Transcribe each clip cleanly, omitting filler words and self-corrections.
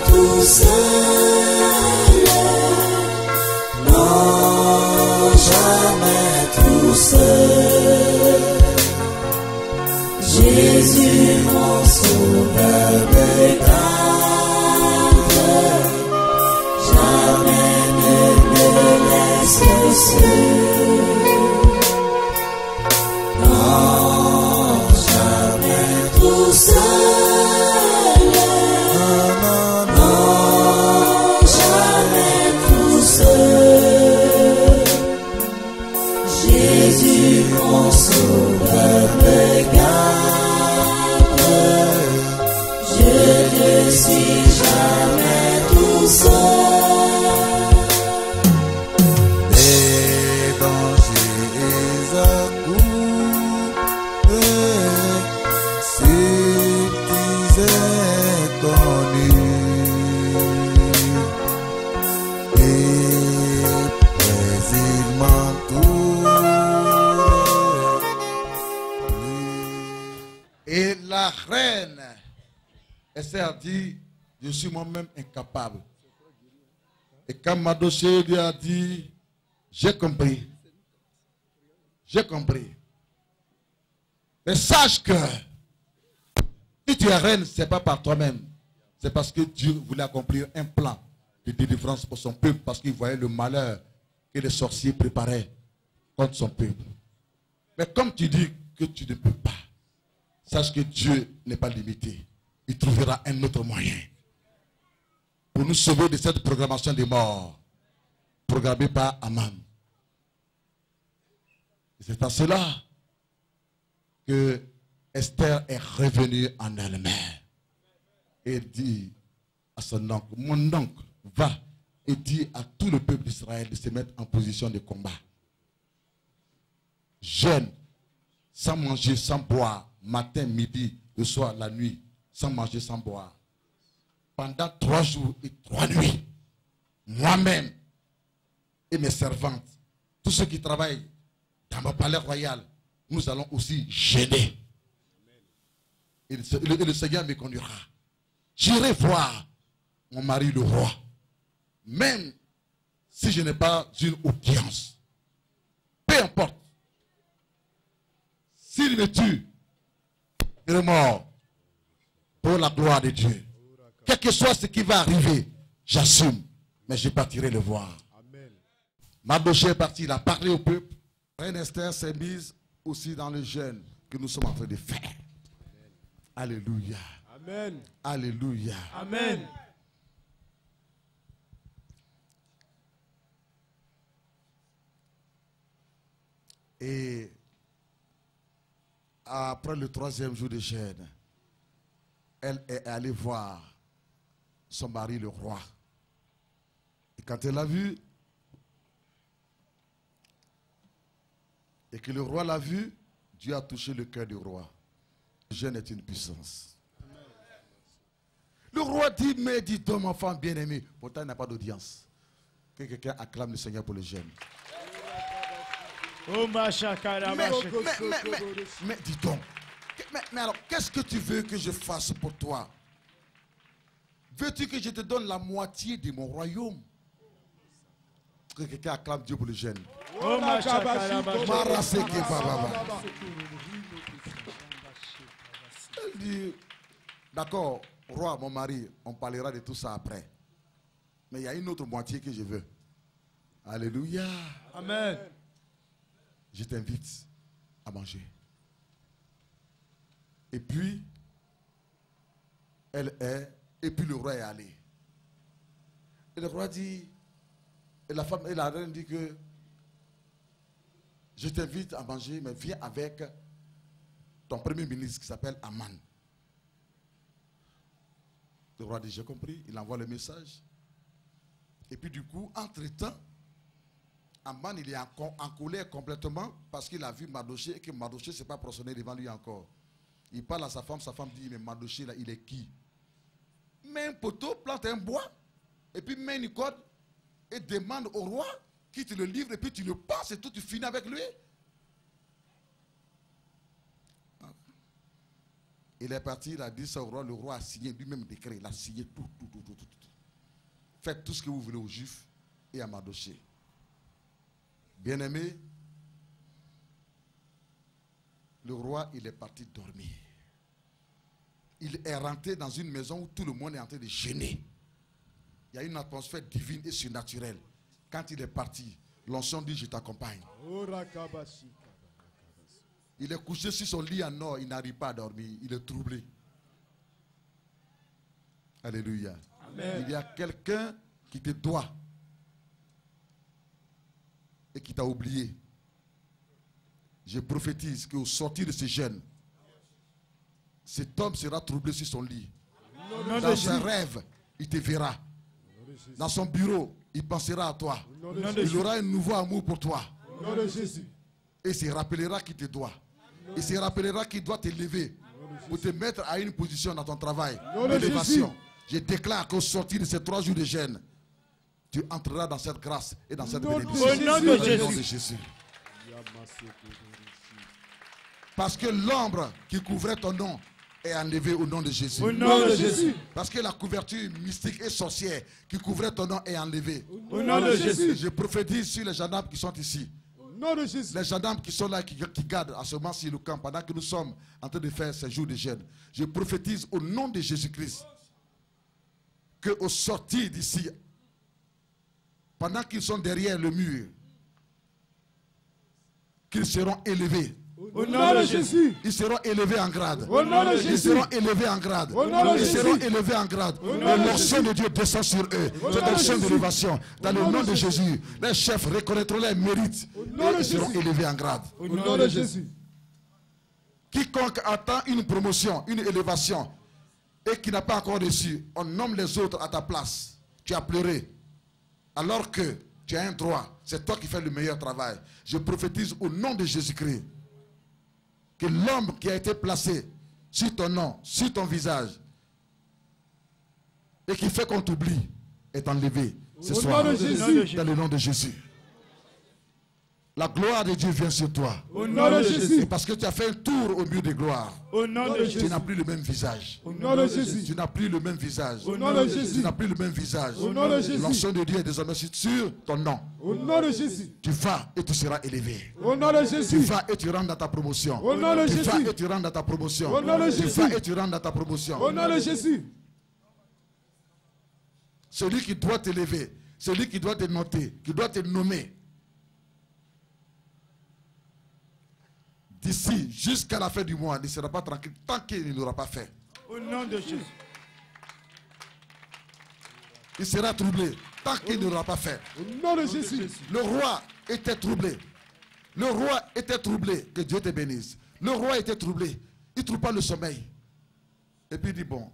tout seul, non, jamais tout seul. Jésus, mon sauveur me garde, jamais ne me laisse seul. Non, jamais tout seul, non, jamais tout seul. Jésus, mon sauveur me garde, je ne suis jamais tout seul. Des dangers accourus, subtils inconnus, et puis il m'entoure. Et la reine Esther dit, je suis moi-même incapable. Et quand Mardochée lui a dit, j'ai compris. J'ai compris. Mais sache que si tu es reine, ce n'est pas par toi-même. C'est parce que Dieu voulait accomplir un plan de délivrance pour son peuple, parce qu'il voyait le malheur que les sorciers préparaient contre son peuple. Mais comme tu dis que tu ne peux pas, sache que Dieu n'est pas limité. Il trouvera un autre moyen pour nous sauver de cette programmation des morts programmée par Aman. C'est à cela que Esther est revenue en elle-même et dit à son oncle, mon oncle, va et dit à tout le peuple d'Israël de se mettre en position de combat. Jeûne, sans manger, sans boire, matin, midi, le soir, la nuit, sans manger, sans boire. Pendant 3 jours et 3 nuits, moi-même et mes servantes, tous ceux qui travaillent dans mon palais royal, nous allons aussi jeûner. Et le Seigneur me conduira. J'irai voir mon mari le roi. Même si je n'ai pas une audience. Peu importe. S'il me tue, il est mort. Pour la gloire de Dieu. Quel que soit ce qui va arriver, j'assume. Mais je partirai le voir. Mardochée est parti, il a parlé au peuple. Reine Esther s'est mise aussi dans le jeûne que nous sommes en train de faire. Alléluia. Amen. Alléluia. Amen. Et après le 3e jour de jeûne, elle est allée voir son mari le roi. Et quand elle l'a vu, et que le roi l'a vu, Dieu a touché le cœur du roi. Le jeûne est une puissance. Le roi dit, mais dis donc, mon enfant bien-aimé, pourtant il n'a pas d'audience. Que quelqu'un acclame le Seigneur pour le jeûne. Mais dis donc, mais alors, qu'est-ce que tu veux que je fasse pour toi? Veux-tu que je te donne la moitié de mon royaume? Que quelqu'un acclame Dieu pour le jeûne. Elle dit, d'accord, roi, mon mari, on parlera de tout ça après. Mais il y a une autre moitié que je veux. Alléluia. Amen. Je t'invite à manger. Et puis, et puis le roi est allé. Et le roi dit, et la femme et la reine dit que je t'invite à manger, mais viens avec ton premier ministre qui s'appelle Aman. Le roi dit, j'ai compris, il envoie le message. Et puis du coup, entre-temps, Aman, il est en colère complètement parce qu'il a vu Mardochée et que Mardochée ne s'est pas prosterné devant lui encore. Il parle à sa femme dit, mais Mardochée, là, il est qui? Mets un poteau, plante un bois, et puis mets une corde, et demande au roi qui te le livre, et puis tu le passes, et tout, tu finis avec lui. Il est parti, il a dit ça au roi. Le roi a signé lui-même décret. Il a signé tout. Faites tout ce que vous voulez aux Juifs et à Mardochée. Bien-aimé, le roi, il est parti dormir. Il est rentré dans une maison où tout le monde est en train de jeûner. Il y a une atmosphère divine et surnaturelle. Quand il est parti, l'onction dit, je t'accompagne. Il est couché sur son lit en or, il n'arrive pas à dormir, il est troublé. Alléluia. Amen. Il y a quelqu'un qui te doit et qui t'a oublié. Je prophétise qu'au sortir de ce jeûne, cet homme sera troublé sur son lit. Dans ses rêves, il te verra. Dans son bureau, il pensera à toi. Il aura un nouveau amour pour toi. Et il se rappellera qu'il te doit. Il se rappellera qu'il doit t'élever pour te mettre à une position dans ton travail. L'élévation. Je déclare qu'au sortir de ces 3 jours de jeûne, tu entreras dans cette grâce et dans cette bénédiction. Au nom de Jésus. Parce que l'ombre qui couvrait ton nom est enlevée au nom de Jésus. Au nom de Jésus. Parce que la couverture mystique et sorcière qui couvrait ton nom est enlevée. Au nom de Jésus. Je prophétise sur les gendarmes qui sont ici. Les gendarmes qui sont là, qui gardent à ce moment sur le camp pendant que nous sommes en train de faire ces jours de jeûne. Je prophétise au nom de Jésus-Christ qu'au sortir d'ici, pendant qu'ils sont derrière le mur, qu'ils seront élevés. Au nom de Jésus. Ils seront élevés en grade. Au nom de Jésus. Ils seront élevés en grade. Ils seront élevés en grade. Et l'onction de Dieu descend sur eux. C'est l'onction d'élévation. Dans le nom de Jésus, les chefs reconnaîtront les mérites et ils seront élevés en grade. Au nom de Jésus. Quiconque attend une promotion, une élévation et qui n'a pas encore reçu, on nomme les autres à ta place. Tu as pleuré. Alors que tu as un droit. C'est toi qui fais le meilleur travail. Je prophétise au nom de Jésus-Christ que l'homme qui a été placé sur ton nom, sur ton visage, et qui fait qu'on t'oublie, est enlevé ce soir. Dans le nom de Jésus. La gloire de Dieu vient sur toi. Au nom de Jésus. Et parce que tu as fait un tour au mur de gloire. Au nom de Jésus. Tu n'as plus le même visage. Au nom de Jésus. Tu n'as plus le même visage. Au nom de Jésus. Tu n'as plus le même visage. Au nom de Jésus. L'onction de Dieu est désormais sur ton nom. Au nom de Jésus. Tu vas et tu seras élevé. Au nom de Jésus. Tu vas et tu rentres dans ta promotion. Au nom de Jésus. Tu vas et tu rentres dans ta promotion. Au nom de Jésus. Tu vas et tu rentres dans ta promotion. Au nom de Jésus. Celui qui doit t'élever, celui qui doit te noter, qui doit te nommer, d'ici jusqu'à la fin du mois, il ne sera pas tranquille tant qu'il ne l'aura pas fait. Au nom de Jésus. Il sera troublé tant qu'il ne l'aura pas fait. Au nom de Jésus. Le roi était troublé. Le roi était troublé. Que Dieu te bénisse. Le roi était troublé. Il ne trouve pas le sommeil. Et puis il dit, bon,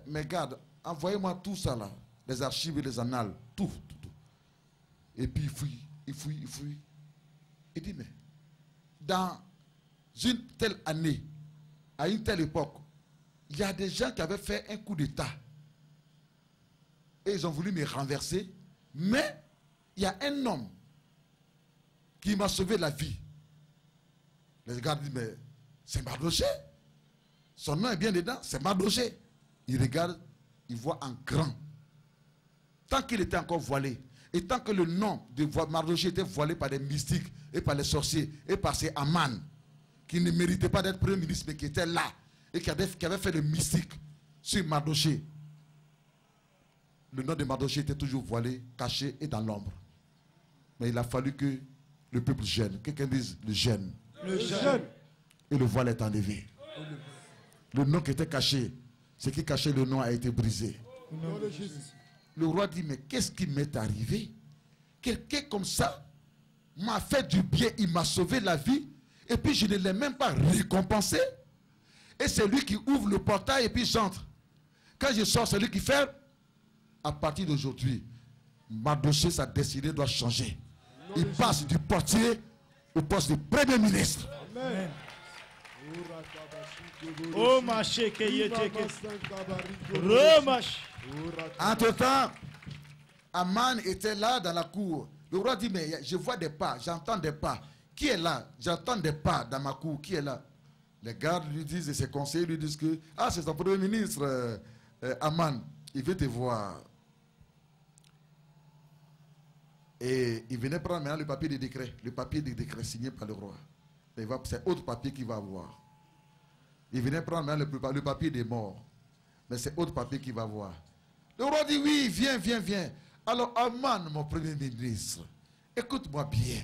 mais garde, envoyez-moi tout ça là. Les archives et les annales. Tout. Et puis il fouille. Il dit, mais dans une telle année, à une telle époque, il y a des gens qui avaient fait un coup d'État. Et ils ont voulu me renverser. Mais il y a un homme qui m'a sauvé la vie. Les gars disent, mais c'est Mardochée. Son nom est bien dedans, c'est Mardochée. Il regarde, il voit en grand. Tant qu'il était encore voilé, et tant que le nom de Mardochée était voilé par des mystiques, et par les sorciers, et par ces Aman, qui ne méritaient pas d'être premier ministre, mais qui étaient là, et qui avaient fait le mystique sur Mardochée. Le nom de Mardochée était toujours voilé, caché et dans l'ombre. Mais il a fallu que le peuple jeûne. Quelqu'un dise le jeûne. Le jeûne. Et le voile est enlevé. Le nom qui était caché, ce qui cachait le nom a été brisé. Au nom de Jésus. Le roi dit, mais qu'est-ce qui m'est arrivé? Quelqu'un comme ça m'a fait du bien, il m'a sauvé la vie, et puis je ne l'ai même pas récompensé. Et c'est lui qui ouvre le portail et puis j'entre. Quand je sors, c'est lui qui ferme. À partir d'aujourd'hui, Mardochée, sa destinée doit changer. Il passe du portier au poste de premier ministre. Amen. Entre-temps, Aman était là dans la cour. Le roi dit, mais je vois des pas, j'entends des pas. Qui est là? J'entends des pas dans ma cour. Qui est là? Les gardes lui disent, et ses conseillers lui disent que, ah, c'est son premier ministre, Aman, il veut te voir. Et il venait prendre maintenant le papier de décret signé par le roi. C'est autre papier qu'il va avoir. Il venait prendre maintenant le papier des morts. Mais c'est autre papier qu'il va voir. Le roi dit, oui, viens, viens, viens. Alors, Aman, mon premier ministre, écoute-moi bien.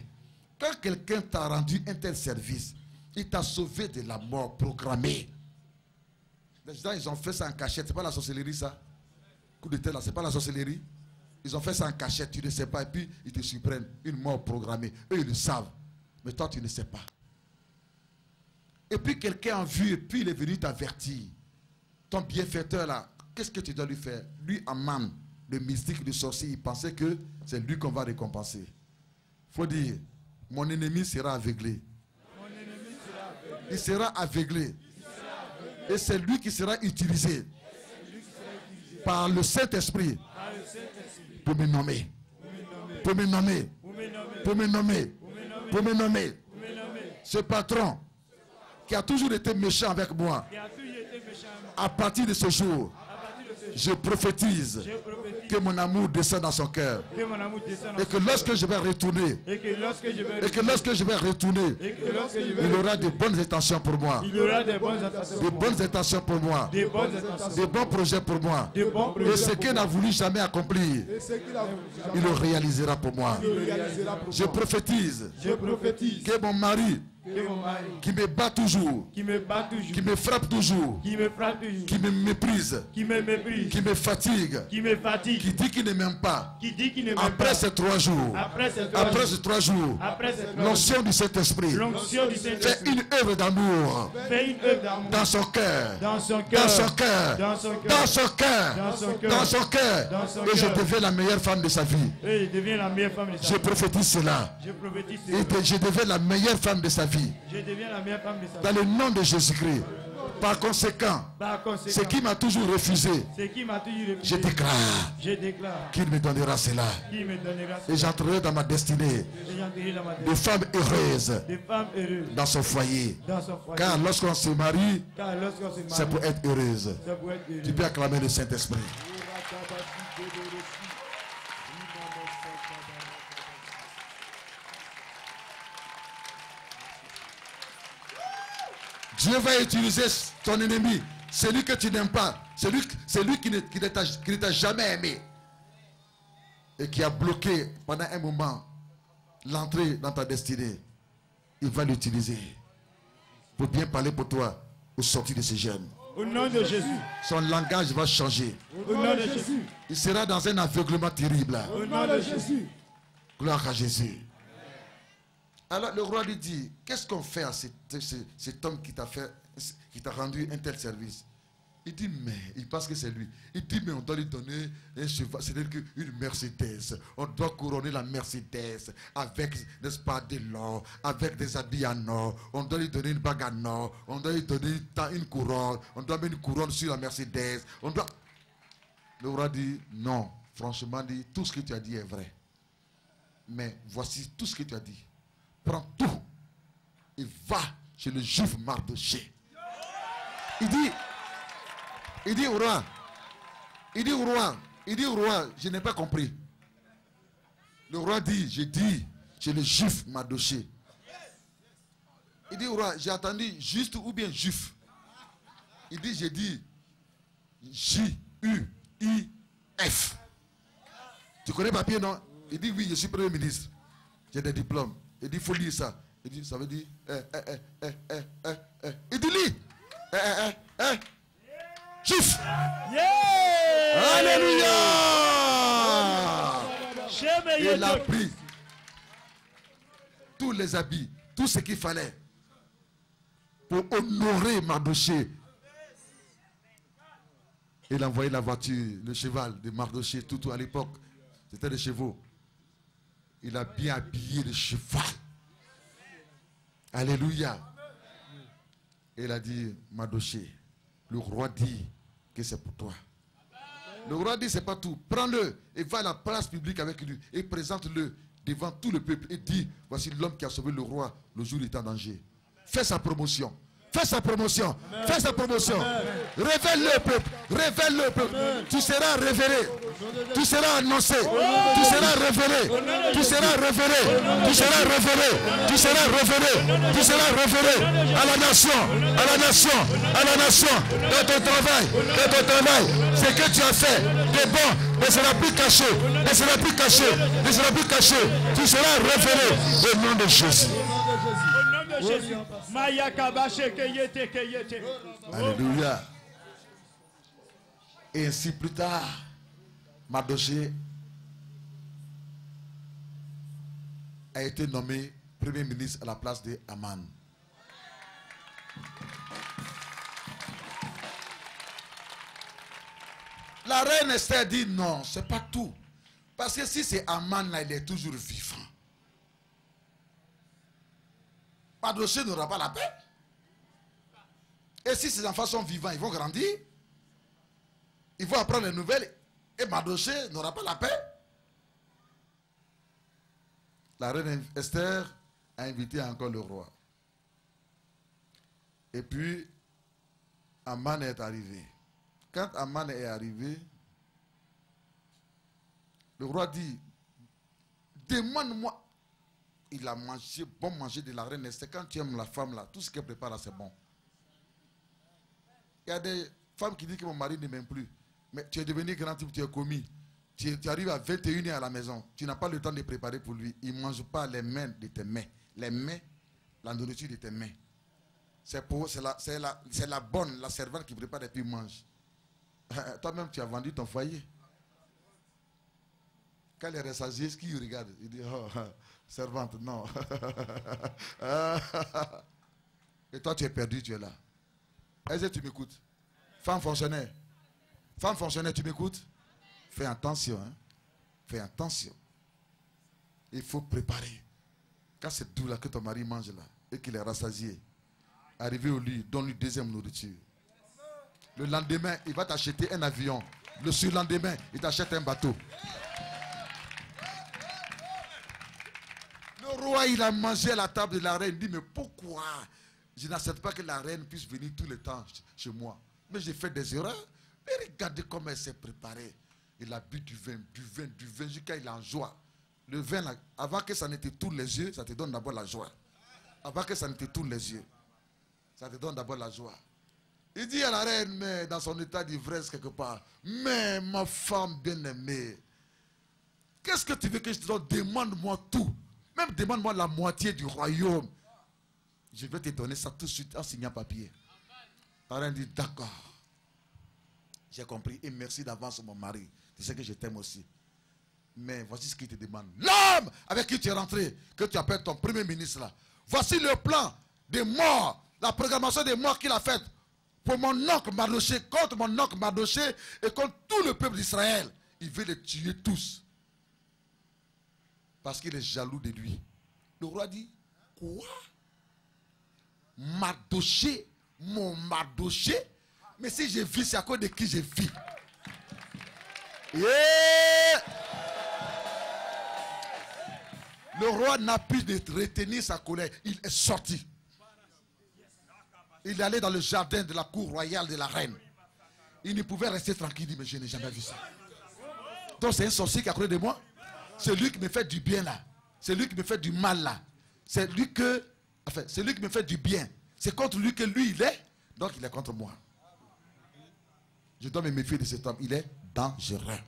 Quand quelqu'un t'a rendu un tel service, il t'a sauvé de la mort programmée. Les gens, ils ont fait ça en cachette. C'est pas la sorcellerie, ça. Coup de tête, là, c'est pas la sorcellerie. Ils ont fait ça en cachette, tu ne sais pas. Et puis, ils te surprennent. Une mort programmée. Eux, ils le savent. Mais toi, tu ne sais pas. Et puis, quelqu'un a vu, et puis il est venu t'avertir. Ton bienfaiteur, là, qu'est-ce que tu dois lui faire? Lui, Aman, le mystique, le sorcier, il pensait que c'est lui qu'on va récompenser. Il faut dire, mon ennemi sera aveuglé. Il sera aveuglé. Et c'est lui qui sera utilisé par le Saint-Esprit pour me nommer. Pour me nommer. Pour me nommer. Pour me nommer. Ce patron qui a toujours été méchant avec moi, à partir de ce jour, je prophétise que mon amour descend dans son cœur. Et que lorsque je vais retourner, il aura de bonnes intentions pour moi. De bonnes intentions pour moi. De bons projets pour moi. Et ce qu'il n'a voulu jamais accomplir, il le réalisera pour moi. Je prophétise que mon mari, qui me bat toujours, qui me frappe toujours, qui me méprise, qui me fatigue, qui dit qu'il ne m'aime pas. Après ces 3 jours, l'onction du Saint-Esprit fait une œuvre d'amour dans son cœur, dans son cœur, et je deviens la meilleure femme de sa vie. Je prophétise cela. Et je deviens la meilleure femme de sa vie. Dans le nom de Jésus-Christ. Par conséquent, ce qui m'a toujours refusé, je déclare qu'il me donnera cela. Et j'entrerai dans ma destinée de femme heureuse dans son foyer. Car lorsqu'on se marie, c'est pour être heureuse. Tu peux acclamer le Saint-Esprit. Dieu va utiliser ton ennemi, celui que tu n'aimes pas, celui qui ne t'a jamais aimé et qui a bloqué pendant un moment l'entrée dans ta destinée. Il va l'utiliser pour bien parler pour toi au sortir de ce jeûne. Au nom de Jésus. Son langage va changer. Au nom de Jésus. Il sera dans un aveuglement terrible. Au nom de Jésus. Gloire à Jésus. Alors le roi lui dit, qu'est-ce qu'on fait à cet homme qui t'a rendu un tel service? Il dit, mais il pense que c'est lui. Il dit, mais on doit lui donner un cheval, c'est-à-dire une Mercedes. On doit couronner la Mercedes avec, n'est-ce pas, de l'or, avec des habits en or. On doit lui donner une bague en or. On doit lui donner une couronne. On doit mettre une couronne sur la Mercedes. Le roi dit, non, franchement, dit, tout ce que tu as dit est vrai. Mais voici tout ce que tu as dit. Prends tout. Il va chez le juif Mardoché. Il dit au roi, je n'ai pas compris. Le roi dit, j'ai dit chez le juif Mardoché. Il dit au roi, j'ai entendu juste ou bien juif. Il dit, j'ai dit J-U-I-F. Tu connais papier, non? Il dit, oui, je suis premier ministre. J'ai des diplômes. Il dit, il faut lire ça. Il dit, ça veut dire, Il dit, lis. Juif. Yeah. Alléluia. Il a pris tous les habits, tout ce qu'il fallait pour honorer Mardoché. Il a envoyé la voiture, le cheval de Mardoché, tout à l'époque. C'était des chevaux. Il a bien habillé le cheval. Alléluia. Et il a dit, Mardoché, le roi dit que c'est pour toi. Le roi dit, c'est pas tout. Prends-le et va à la place publique avec lui et présente-le devant tout le peuple et dit, voici l'homme qui a sauvé le roi le jour où il était en danger. Fais sa promotion. Fais sa promotion. Fais sa promotion. Révèle le peuple. Révèle le peuple. Tu seras révélé. Tu seras annoncé. Tu seras révélé. Tu seras révélé. Tu seras révélé. Tu seras révélé. Tu seras révélé à la nation. À la nation. À la nation. Dans ton travail. Dans ton travail. Ce que tu as fait de bon ne sera plus caché. Ne sera plus caché. Ne sera plus caché. Tu seras révélé au nom de Jésus. Alléluia. Et ainsi plus tard, Mardochée a été nommé premier ministre à la place de Aman. La reine Esther dit non, c'est pas tout. Parce que si c'est Aman là, il est toujours vivant. Mardochée n'aura pas la paix. Et si ses enfants sont vivants, ils vont grandir. Ils vont apprendre les nouvelles. Et Mardochée n'aura pas la paix. La reine Esther a invité encore le roi. Et puis, Aman est arrivé. Quand Aman est arrivé, le roi dit, demande-moi. Il a mangé, bon manger de la reine Esther. Quand tu aimes la femme là, tout ce qu'elle prépare là, c'est bon. Il y a des femmes qui disent que mon mari ne m'aime plus. Mais tu es devenu grand type, tu es commis. Tu arrives à 21h à la maison. Tu n'as pas le temps de préparer pour lui. Il ne mange pas les mains de tes mains. Les mains, la nourriture de tes mains. C'est la bonne, la servante qui prépare et puis mange. Toi-même, tu as vendu ton foyer. Quand les rassasiés qui regardent, ils disent, oh, servante, non. Et toi, tu es perdu, tu es là. Est-ce que tu m'écoutes? Femme fonctionnaire. Femme fonctionnaire, tu m'écoutes? Fais attention. Hein? Fais attention. Il faut préparer. Quand c'est tout là que ton mari mange là, et qu'il est rassasié, arrivé au lit, donne-lui deuxième nourriture. Le lendemain, il va t'acheter un avion. Le surlendemain, il t'achète un bateau. Le roi, il a mangé à la table de la reine. Il dit, mais pourquoi je n'accepte pas que la reine puisse venir tout le temps chez moi? Mais j'ai fait des erreurs. Mais regardez comment elle s'est préparée. Il a bu du vin, jusqu'à il est en joie. Le vin, là, avant que ça ne te tourne les yeux, ça te donne d'abord la joie. Avant que ça ne te tourne les yeux, ça te donne d'abord la joie. Il dit à la reine, mais dans son état d'ivresse quelque part, mais ma femme bien-aimée, qu'est-ce que tu veux que je te donne? Demande-moi tout. Même demande-moi la moitié du royaume. Je vais te donner ça tout de suite en signant papier. La reine dit, d'accord. J'ai compris et merci d'avance mon mari. Tu sais que je t'aime aussi. Mais voici ce qu'il te demande. L'homme avec qui tu es rentré, que tu appelles ton premier ministre là. Voici le plan des morts, la programmation des morts qu'il a faite pour mon oncle Mardochée, contre mon oncle Mardochée et contre tout le peuple d'Israël. Il veut les tuer tous. Parce qu'il est jaloux de lui. Le roi dit, quoi? Mardochée, mon Mardochée? Mais si je vis, c'est à cause de qui je vis. Yeah! Le roi n'a pu retenir sa colère. Il est sorti. Il est allé dans le jardin de la cour royale de la reine. Il ne pouvait rester tranquille. Il dit, mais je n'ai jamais vu ça. Donc c'est un sorcier qui a côté de moi. C'est lui qui me fait du bien là. C'est lui qui me fait du mal là. C'est lui que... Enfin, c'est lui qui me fait du bien. C'est contre lui que lui il est. Donc il est contre moi. Je dois me méfier de cet homme. Il est dangereux.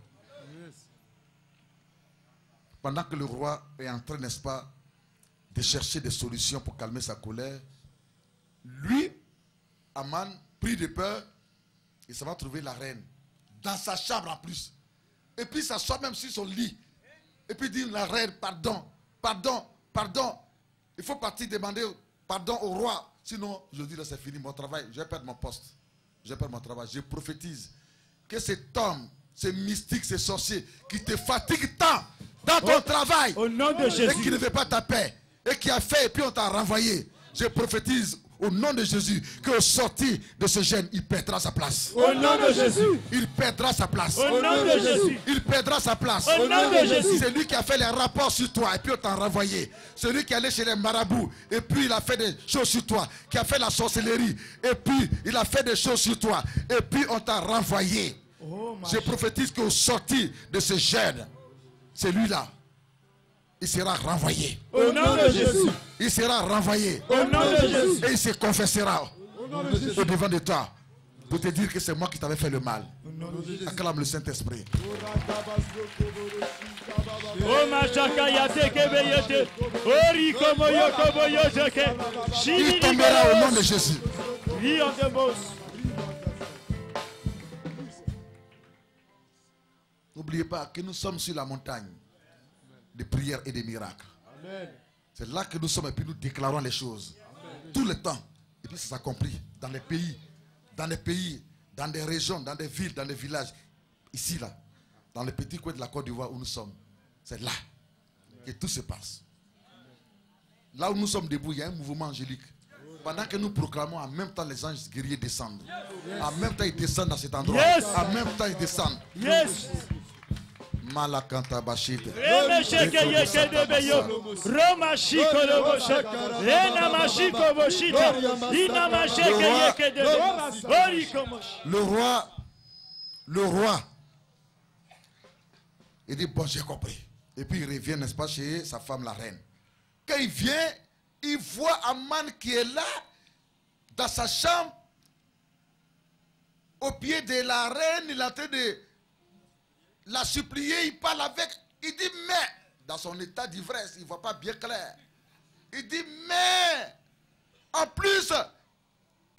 Pendant que le roi est en train, n'est-ce pas, de chercher des solutions pour calmer sa colère, lui, Aman, pris de peur, il s'en va trouver la reine. Dans sa chambre en plus. Et puis il s'assoit même sur son lit. Et puis il dit, la reine, pardon, pardon, pardon. Il faut partir demander pardon au roi. Sinon, je dis là, c'est fini mon travail. Je vais perdre mon poste. Je vais perdre mon travail. Je prophétise que cet homme, ce mystique, ce sorcier, qui te fatigue tant dans ton travail, au nom de Jésus, et qui ne veut pas ta paix, et qui a fait, et puis on t'a renvoyé. Je prophétise au nom de Jésus, qu'au sortir de ce jeûne, il perdra sa place. Au nom de Jésus. Il perdra sa place. Au nom de Jésus. Il perdra sa place. Au nom de Jésus. C'est lui qui a fait les rapports sur toi et puis on t'a renvoyé. C'est lui qui est allé chez les marabouts et puis il a fait des choses sur toi, qui a fait la sorcellerie et puis il a fait des choses sur toi et puis on t'a renvoyé. Je prophétise qu'au sortir de ce jeûne, c'est lui-là, il sera renvoyé. Au nom de Jésus. Il sera renvoyé. Au nom de Jésus. Et il se confessera au devant de toi pour te dire que c'est moi qui t'avais fait le mal. Acclame le Saint-Esprit. Il tombera au nom de Jésus. N'oubliez pas que nous sommes sur la montagne de prières et des miracles. C'est là que nous sommes et puis nous déclarons les choses. Tout le temps. Et puis ça s'accomplit dans les pays, dans des régions, dans des villes, dans des villages. Ici, là, dans les petits coins de la Côte d'Ivoire où nous sommes. C'est là que tout se passe. Là où nous sommes debout, il y a un mouvement angélique. Pendant que nous proclamons, en même temps, les anges guerriers descendent. En même temps, ils descendent dans cet endroit. Yes. En même temps, ils descendent. Yes. Malakanta Bashid. Le roi, il dit, bon, j'ai compris. Et puis il revient, n'est-ce pas, chez sa femme, la reine. Quand il vient, il voit Aman qui est là, dans sa chambre, au pied de la reine, il est en train de la supplier, il parle avec, il dit, mais, dans son état d'ivresse, il ne voit pas bien clair. Il dit, mais, en plus,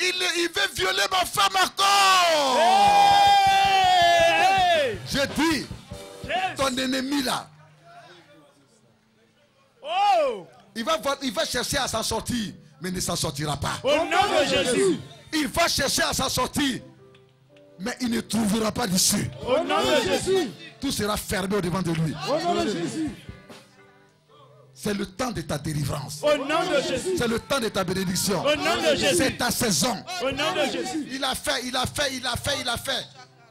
il veut violer ma femme encore. Hey! Je dis, Yes. ton ennemi là, Oh! il va chercher à s'en sortir, mais il ne s'en sortira pas. Au nom de Jésus. Il va chercher à s'en sortir, mais il ne trouvera pas d'issue. Au nom de Jésus. Tout sera fermé au devant de lui. Au nom de Jésus. C'est le temps de ta délivrance. Au nom de Jésus. C'est le temps de ta bénédiction. Au nom de Jésus. C'est ta saison. Au nom de Jésus. Il a fait.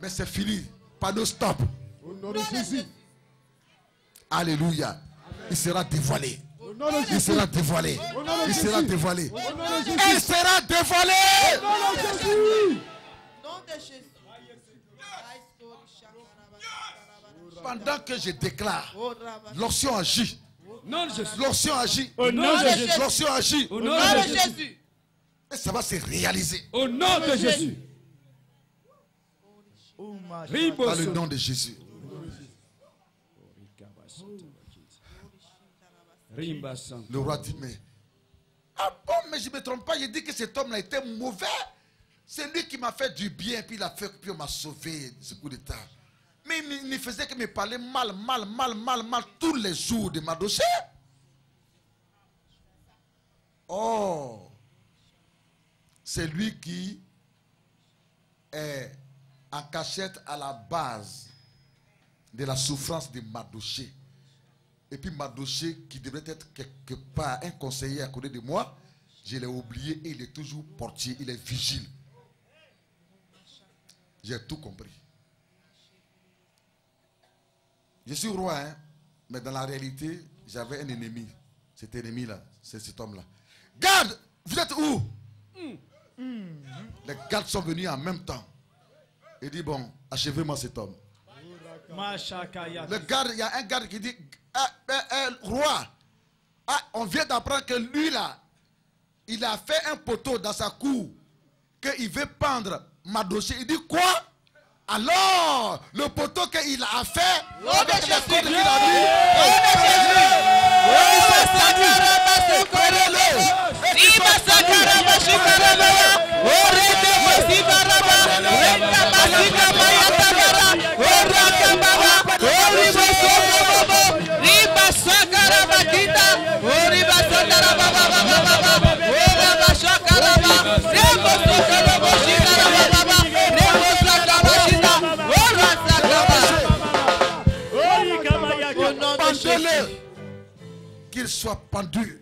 Mais c'est fini. Pas de stop. Au nom de Jésus. Alléluia. Il sera dévoilé. Au nom de Il Jésus. sera dévoilé. Il sera dévoilé. Au nom de Jésus. Il sera dévoilé. Au nom de Jésus. Nom de Jésus. Pendant que je déclare, l'onction agit. Nom de Jésus. L'onction agit. Au nom de Jésus. L'onction agit. Au Nom nom de de Jésus. Jésus. Et ça va se réaliser. Au nom de Jésus. Dans le nom de Jésus. Le roi dit, mais ah bon, mais je ne me trompe pas, je dis que cet homme-là était mauvais. C'est lui qui m'a fait du bien, puis il a fait, puis on m'a sauvé de ce coup d'état. Mais il ne faisait que me parler mal tous les jours de ma dossier. Oh, c'est lui qui est en cachette à la base de la souffrance de Mardoché. Et puis Mardoché, qui devrait être quelque part un conseiller à côté de moi, je l'ai oublié et il est toujours portier, il est vigile. J'ai tout compris. Je suis roi, hein, mais dans la réalité, j'avais un ennemi. Cet ennemi-là, c'est cet homme-là. Garde, vous êtes où? Les gardes sont venus en même temps. Il dit, bon, achevez-moi cet homme. Le garde, il y a un garde qui dit, roi, on vient d'apprendre que lui là, il a fait un poteau dans sa cour, qu'il veut pendre Mardoché. Il dit quoi? Alors, le poteau qu'il a fait, avec la corde qu'il a mis, pendez-le, qu'il soit pendu